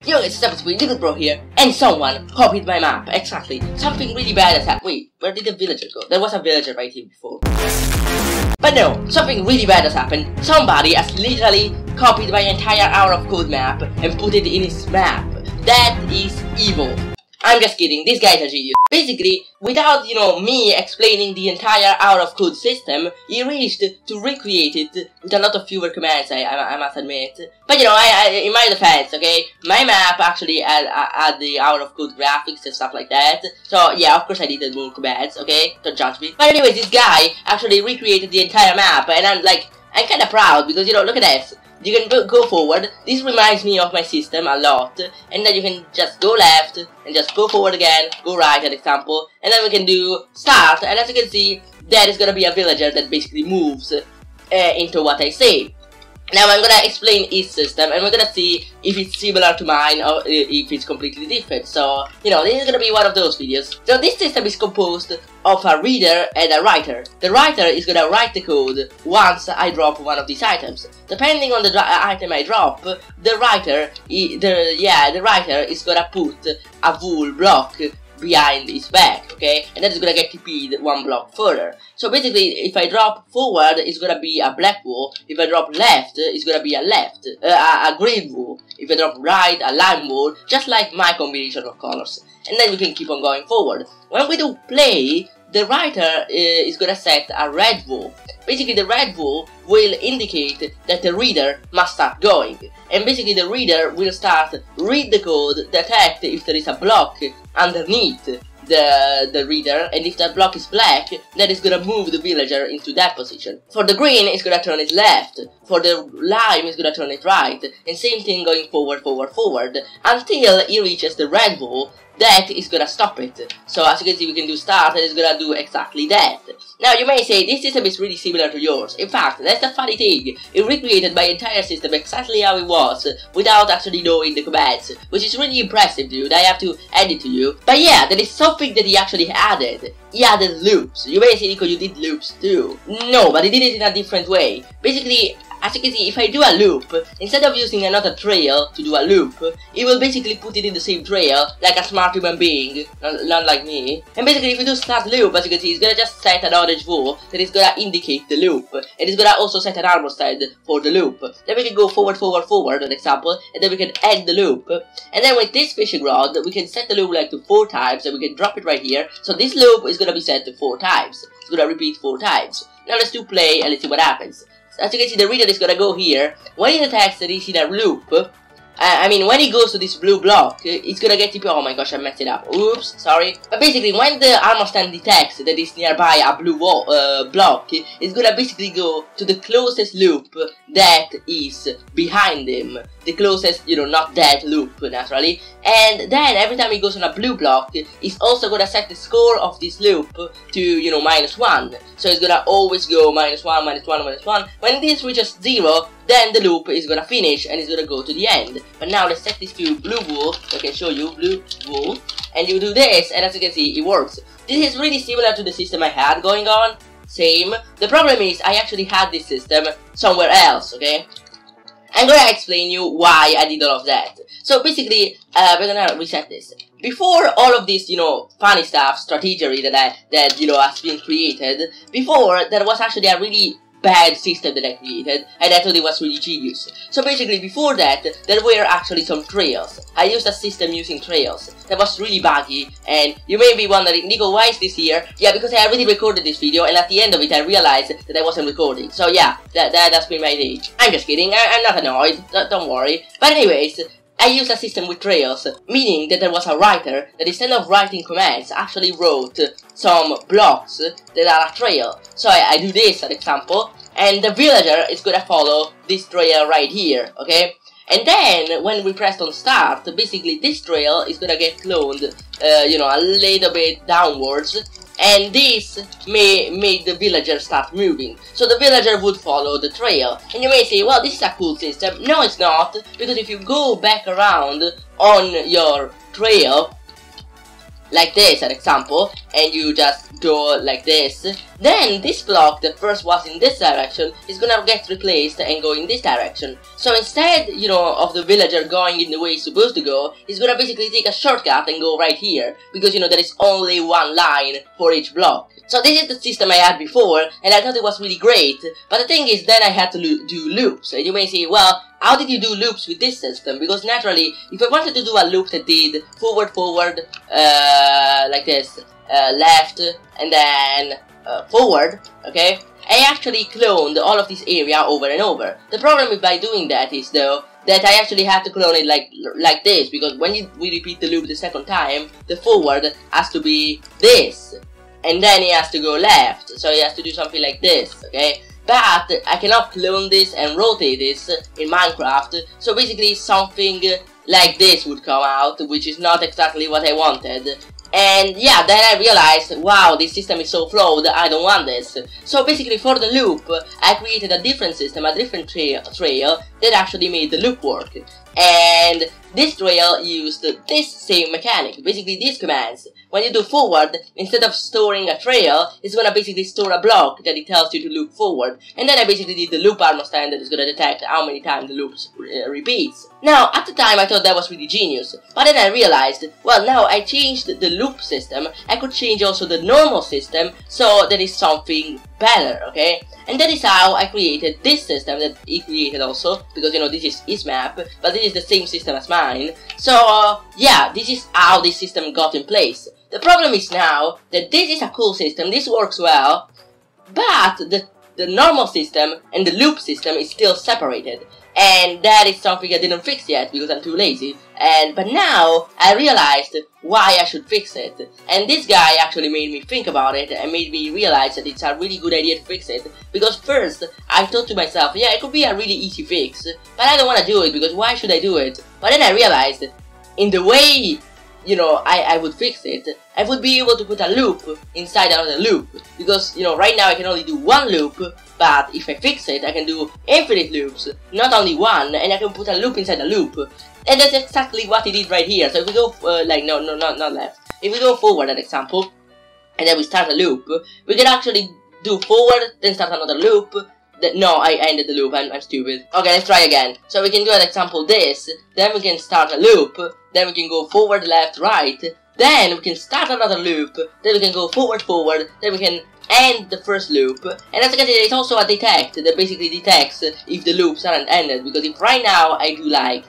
Yo, it's Little Bro here, and someone copied my map. Exactly. Something really bad has happened. Wait, where did the villager go? There was a villager right here before. But no, something really bad has happened. Somebody has literally copied my entire hour of code map and put it in his map. That is evil. I'm just kidding, this guy's a genius. Basically, without, me explaining the entire hour of code system, he reached to recreate it with a lot of fewer commands, I must admit. But in my defense, okay, my map actually had the hour of code graphics and stuff like that. So yeah, of course I needed more commands, okay, don't judge me. But anyways, this guy actually recreated the entire map, and I'm kinda proud because, look at this. You can go forward. This reminds me of my system a lot, and then you can just go left and just go forward again, go right, an example, and then we can do start, and as you can see, there is gonna be a villager that basically moves into what I say. Now I'm gonna explain his system, and we're gonna see if it's similar to mine or if it's completely different. So, this is gonna be one of those videos. So this system is composed of a reader and a writer. The writer is gonna write the code once I drop one of these items. Depending on the item I drop, the writer is gonna put a wool block behind his back, okay, and that is gonna get TP'd one block further. So basically, if I drop forward, it's gonna be a black wool. If I drop left, it's gonna be a green wool. If I drop right, a lime wool, just like my combination of colors. And then we can keep on going forward. When we do play, the writer is gonna set a red wool. Basically, the red wool will indicate that the reader must start going. And basically, the reader will start read the code, detect if there is a block underneath the reader, and if that block is black, then it's gonna move the villager into that position. For the green, it's gonna turn it left. For the lime, it's gonna turn it right. And same thing going forward, until he reaches the red wall. That is gonna stop it. So as you can see, we can do start, and it's gonna do exactly that. Now you may say, this system is really similar to yours. In fact, that's the funny thing. It recreated my entire system exactly how it was, without actually knowing the commands, which is really impressive, dude. I have to add it to you. But yeah, there is something that he actually added. He added loops. You may say, Nico, you did loops too. No, but he did it in a different way. Basically, as you can see, if I do a loop, instead of using another trail to do a loop, it will basically put it in the same trail, like a smart human being, not like me. And basically, if you do start loop, as you can see, it's gonna just set an orange wool that is gonna indicate the loop. And it's gonna also set an armor stand for the loop. Then we can go forward, an example, and then we can end the loop. And then with this fishing rod, we can set the loop like to 4 times, and we can drop it right here. So this loop is gonna be set to 4 times. It's gonna repeat 4 times. Now let's do play, and let's see what happens. As you can see, the reader is gonna go here. When he detects that he's in a loop, when he goes to this blue block, it's gonna get TP. Oh my gosh, I messed it up. Oops, sorry. But basically, when the armor stand detects that is nearby a blue block, it's gonna basically go to the closest loop that is behind him. The closest, not that loop, naturally. And then, every time he goes on a blue block, it's also gonna set the score of this loop to, -1. So it's gonna always go -1, -1, -1. When this reaches 0, then the loop is gonna finish and it's gonna go to the end. But now let's set this to blue wool, so I can show you blue wool. And you do this, and as you can see, it works. This is really similar to the system I had going on. Same. The problem is, I actually had this system somewhere else, okay? I'm gonna explain you why I did all of that. So basically, we're gonna reset this. Before all of this, funny stuff, strategy that has been created, before, there was actually a really bad system that I created, and I thought it was really genius. So basically, before that, there were actually some trails. I used a system using trails that was really buggy, and you may be wondering, Nico, why is this here? Yeah, because I already recorded this video, and at the end of it, I realized that I wasn't recording. So yeah, that's been my day. I'm just kidding, I'm not annoyed, don't worry. But anyways, I used a system with trails, meaning that there was a writer that instead of writing commands actually wrote some blocks that are a trail. So I do this, an example, and the villager is gonna follow this trail right here, okay? And then, when we press on start, basically this trail is gonna get cloned, a little bit downwards, and this may make the villager start moving. So the villager would follow the trail. And you may say, well, this is a cool system. No, it's not, because if you go back around on your trail, like this, an example, and you just go like this, then this block that first was in this direction is gonna get replaced and go in this direction. So instead, you know, of the villager going in the way he's supposed to go, he's gonna basically take a shortcut and go right here, because, you know, there is only one line for each block. So this is the system I had before, and I thought it was really great, but the thing is, then I had to do loops. And you may say, well, how did you do loops with this system? Because naturally, if I wanted to do a loop that did forward, like this, left, and then forward, okay, I actually cloned all of this area over and over. The problem by doing that is, though, that I actually have to clone it like this, because when we repeat the loop the second time, the forward has to be this. And then he has to go left, so he has to do something like this, okay? But I cannot clone this and rotate this in Minecraft, so basically something like this would come out, which is not exactly what I wanted. And yeah, then I realized, wow, this system is so flawed, I don't want this. So basically for the loop, I created a different system, a different trail that actually made the loop work. And this trail used this same mechanic, basically these commands. When you do forward, instead of storing a trail, it's gonna basically store a block that it tells you to loop forward. And then I basically did the loop armor stand that is gonna detect how many times the loop repeats. Now, at the time I thought that was really genius, but then I realized, well, now I changed the loop system, I could change also the normal system, so there is something better, okay? And that is how I created this system that he created also, because, you know, this is his map, but this is the same system as mine. So, yeah, this is how this system got in place. The problem is now that this is a cool system, this works well, but the normal system and the loop system is still separated. And that is something I didn't fix yet because I'm too lazy. But now I realized why I should fix it. And this guy actually made me think about it and made me realize that it's a really good idea to fix it. Because first, I thought to myself, yeah, it could be a really easy fix, but I don't want to do it because why should I do it? But then I realized, in the way, you know, I would fix it, I would be able to put a loop inside another loop. Because, you know, right now I can only do one loop, but if I fix it, I can do infinite loops, not only one, and I can put a loop inside a loop. And that's exactly what he did right here. So if we go, not left. If we go forward, an example, and then we start a loop, we can actually do forward, then start another loop. No, I ended the loop, I'm stupid. Okay, let's try again. So we can do an example this, then we can start a loop, then we can go forward, left, right, then we can start another loop, then we can go forward, then we can end the first loop. And as you can see, there's also a detect that basically detects if the loops aren't ended, because if right now I do like,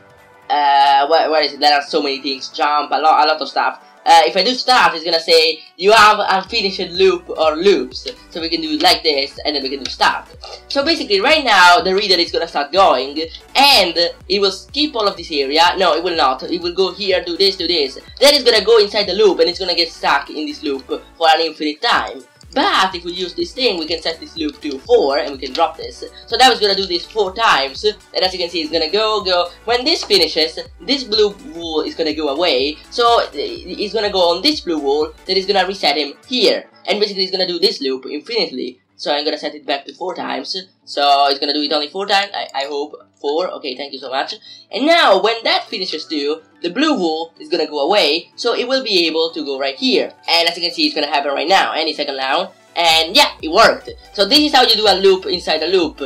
where is it, there are so many things, jump, a lot of stuff. If I do start, it's gonna say, you have unfinished loop or loops. So we can do it like this, and then we can do start. So basically, right now, the reader is gonna start going, and it will skip all of this area. No, it will not. It will go here, do this. Then it's gonna go inside the loop, and it's gonna get stuck in this loop for an infinite time. But if we use this thing, we can set this loop to 4 and we can drop this. So now it's gonna do this 4 times, and as you can see, it's gonna go. When this finishes, this blue wool is gonna go away. So it's gonna go on this blue wool, that is gonna reset him here. And basically, it's gonna do this loop infinitely. So I'm gonna set it back to 4 times. So it's gonna do it only 4 times, I hope. 4, okay, thank you so much. And now, when that finishes too, the blue wool is gonna go away, so it will be able to go right here. And as you can see, it's gonna happen right now, any second now. And yeah, it worked. So this is how you do a loop inside a loop.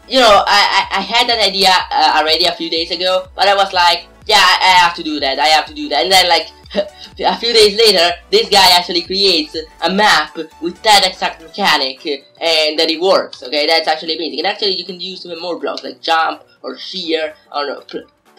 You know, I had that idea already a few days ago, but I was like, yeah, I have to do that, And then like, a few days later, this guy actually creates a map with that exact mechanic, and that it works, okay? That's actually amazing. And actually, you can use even more blocks, like jump, or shear, or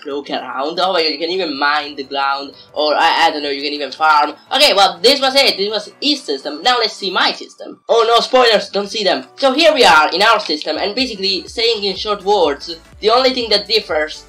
poke around. Oh my god, you can even mine the ground, or I don't know, you can even farm. Okay, well, this was it. This was his system. Now let's see my system. Oh no, spoilers, don't see them. So here we are in our system, and basically, saying in short words, the only thing that differs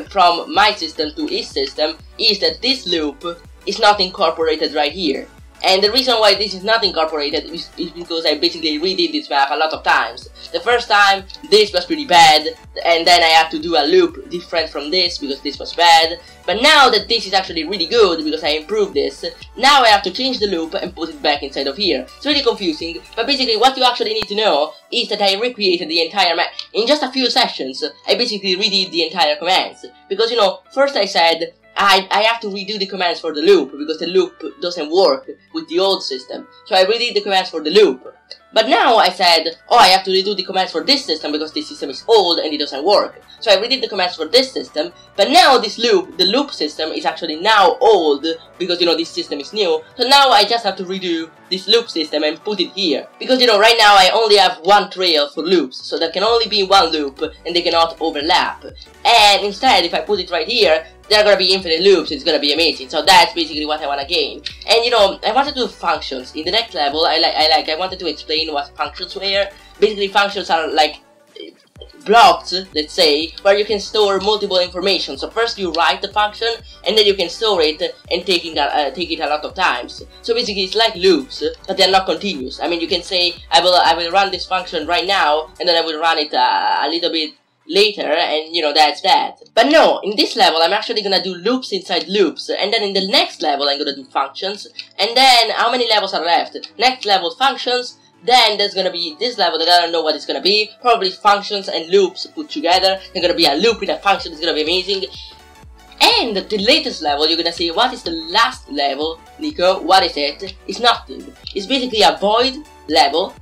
from my system to his system is that this loop is not incorporated right here. And the reason why this is not incorporated is because I basically redid this map a lot of times. The first time, this was pretty bad, and then I had to do a loop different from this because this was bad. But now that this is actually really good because I improved this, now I have to change the loop and put it back inside of here. It's really confusing, but basically what you actually need to know is that I recreated the entire map. In just a few sessions, I basically redid the entire commands. Because, you know, first I said, I have to redo the commands for the loop, because the loop doesn't work with the old system. So I redid the commands for the loop. But now I said, oh, I have to redo the commands for this system because this system is old and it doesn't work. So I redid the commands for this system, but now this loop, the loop system, is actually now old because, you know, this system is new. So now I just have to redo this loop system and put it here. Because, you know, right now I only have one trail for loops, so there can only be one loop and they cannot overlap. And instead, if I put it right here, there are gonna be infinite loops. It's gonna be amazing. So that's basically what I wanna gain. And you know, I wanted to do functions. In the next level, I wanted to explain what functions were. Basically, functions are like blocks, let's say, where you can store multiple information. So first you write the function, and then you can store it and take it a lot of times. So basically, it's like loops, but they're not continuous. I mean, you can say I will run this function right now, and then I will run it a little bit later, and you know, that's that. But no, in this level I'm actually gonna do loops inside loops, and then in the next level I'm gonna do functions, and then how many levels are left? Next level functions, then there's gonna be this level that I don't know what it's gonna be, probably functions and loops put together. There's gonna be a loop in a function, it's gonna be amazing. And the latest level, you're gonna say, what is the last level, Nico? What is it? It's nothing. It's basically a void level,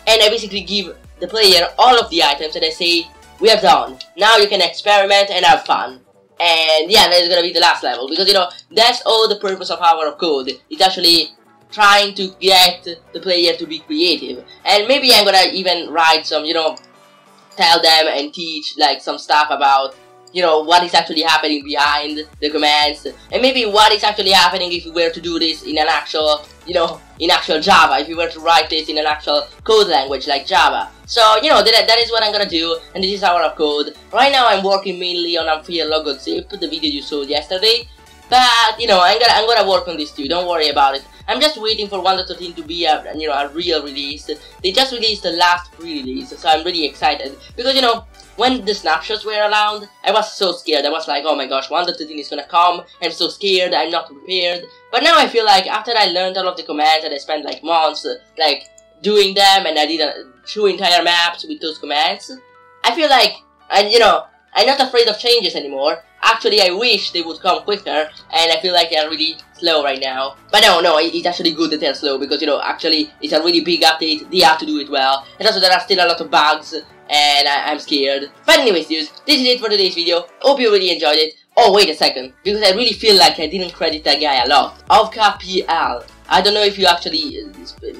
and I basically give the player all of the items and I say, we are done. Now you can experiment and have fun. And yeah, that's gonna be the last level, because you know, that's all the purpose of Hour of Code. It's actually trying to get the player to be creative. And maybe I'm gonna even write some, you know, tell them and teach like some stuff about, you know, what is actually happening behind the commands, and maybe what is actually happening if we were to do this in an actual, you know, in actual Java, if we were to write this in an actual code language like Java. So, you know, that is what I'm gonna do, and this is Hour of Code. Right now I'm working mainly on Unfair Logo Zip, the video you saw yesterday, but, you know, I'm gonna work on this too, don't worry about it. I'm just waiting for 1.13 to be a, you know, a real release. They just released the last pre-release, so I'm really excited, because, you know, when the snapshots were around, I was so scared. I was like, oh my gosh, 1.13 is gonna come, I'm so scared, I'm not prepared. But now I feel like after I learned all of the commands and I spent like months like doing them, and I did 2 entire maps with those commands, I feel like, you know, I'm not afraid of changes anymore. Actually, I wish they would come quicker, and I feel like they're really slow right now. But no, it's actually good that they're slow, because, you know, actually, it's a really big update, they have to do it well. And also, there are still a lot of bugs, and I'm scared. But anyways, dudes, this is it for today's video. Hope you really enjoyed it. Oh, wait a second, because I really feel like I didn't credit that guy a lot. OwcaPL. I don't know if you actually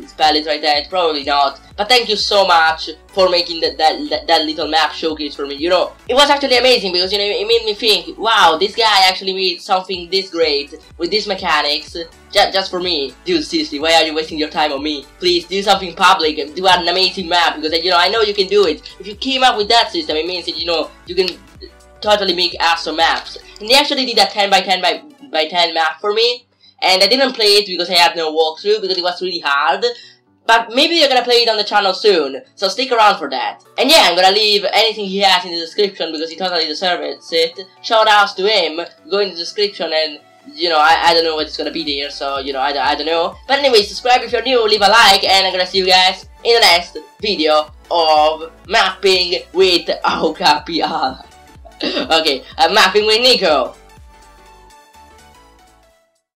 spell it right there, probably not. But thank you so much for making that little map showcase for me. You know, it was actually amazing, because, you know, it made me think, wow, this guy actually made something this great with these mechanics just for me. Dude, seriously, why are you wasting your time on me? Please do something public, do an amazing map, because, you know, I know you can do it. If you came up with that system, it means that, you know, you can totally make awesome maps. And they actually did a 10 by 10 by 10 map for me. And I didn't play it because I had no walkthrough, because it was really hard. But maybe you're gonna play it on the channel soon, so stick around for that. And yeah, I'm gonna leave anything he has in the description, because he totally deserves it. Shout outs to him, go in the description, and, you know, I don't know what it's gonna be there, so, you know, I don't know. But anyway, subscribe if you're new, leave a like, and I'm gonna see you guys in the next video of mapping with OwcaPL. Okay, mapping with Nico.